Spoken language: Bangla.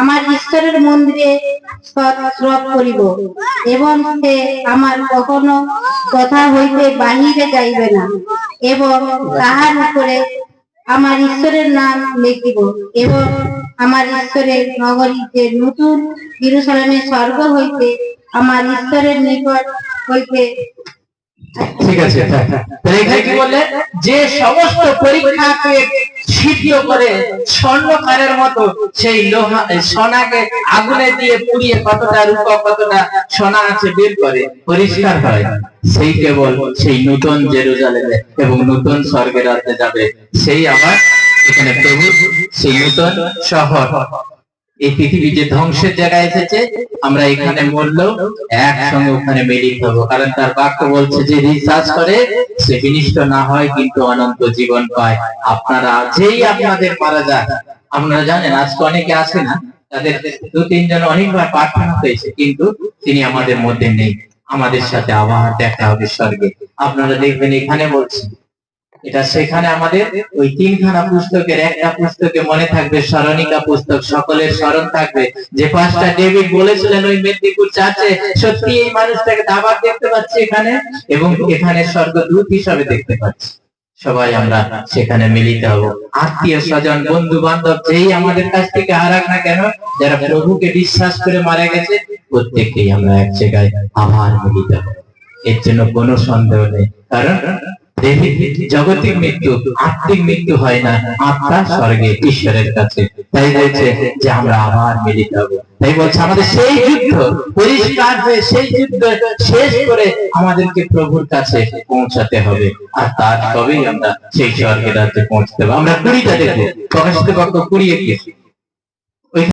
আমার ঈশ্বরের মন্দিরে শ্রদ্ধ করিব, এবং সে আমার কখনো কথা হইতে বাহিরে যাইবে না, এবং তাহার উপরে আমার ঈশ্বরের নাম লিখিব, এবং আমার ঈশ্বরের নগরী যে নতুন যেরুজালেমের স্বর্গ হইতে আমার ঈশ্বরের নিকট হইতে। ঠিক আছে, তাহলে এখানে কি বললেন যে সমস্ত পরীক্ষাকে সিদ্ধ করে স্বর্ণকারের মতো সেই লোহা সোনাকে আগুনে দিয়ে পুড়িয়ে কতটা রূপা কতটা সোনা আছে বের করে পরিষ্কার হয়, সেই কেবল সেই নতুন জেরুজালেমে এবং নতুন স্বর্গের রাজ্যে যাবে। সেই আবার এখানে প্রভু সেই নতুন শহর, এই পৃথিবী যে ধ্বংসের জায়গায় এসেছে আমরা এখানে মরলেও একসঙ্গে ওখানে মিলিত হবো, কারণ তার বাক্য বলছে যে বিশ্বাস করে সে বিনষ্ট না হয় কিন্তু অনন্ত জীবন পায়। আপনারা যেই আপনাদের মারা যান, আপনারা জানেন আজকে অনেকে আসে না, তাদের দু তিনজন অনেকবার প্রার্থনা হয়েছে কিন্তু তিনি আমাদের মধ্যে নেই, আমাদের সাথে আবার দেখা হবে স্বর্গে। আপনারা দেখবেন এখানে বলছি এটা সেখানে আমাদের ওই তিনখানা পুস্তকের একটা পুস্তকে মনে থাকবে স্মরণিকা পুস্তক, সকলের স্মরণ থাকবে যে পাঁচটা ডেভিড বলেছিলেন ওই মেদিনীপুর চার্চে, সত্যি এই মানুষটাকে আবার দেখতে পাচ্ছি এখানে, এবং এখানে স্বর্গদূত হিসাবে দেখতে পাচ্ছি। সবাই আমরা সেখানে মিলিত হব, আত্মীয় স্বজন বন্ধু বান্ধব যেই আমাদের কাছ থেকে হারাক না কেন, যারা প্রভুকে বিশ্বাস করে মারা গেছে প্রত্যেককেই আমরা এক জায়গায় আবার মিলিত হব, এর জন্য কোনো সন্দেহ নেই। কারণ জগতিক মৃত্যু আত্মিক মৃত্যু হয় না, আত্মা স্বর্গে ঈশ্বরের কাছে, তাই বলছে যে আমরা আবার মিলিত হব। তাই বলছে আমাদের সেই যুদ্ধ পরিষ্কার হয়ে সেই যুদ্ধ শেষ করে আমাদেরকে প্রভুর কাছে পৌঁছাতে হবে, আর তার তবেই আমরা সেই স্বর্গের রাজ্যে পৌঁছতে হবে। আমরা 20টা দেখবো, প্রকাশিত বাক্য 20 21।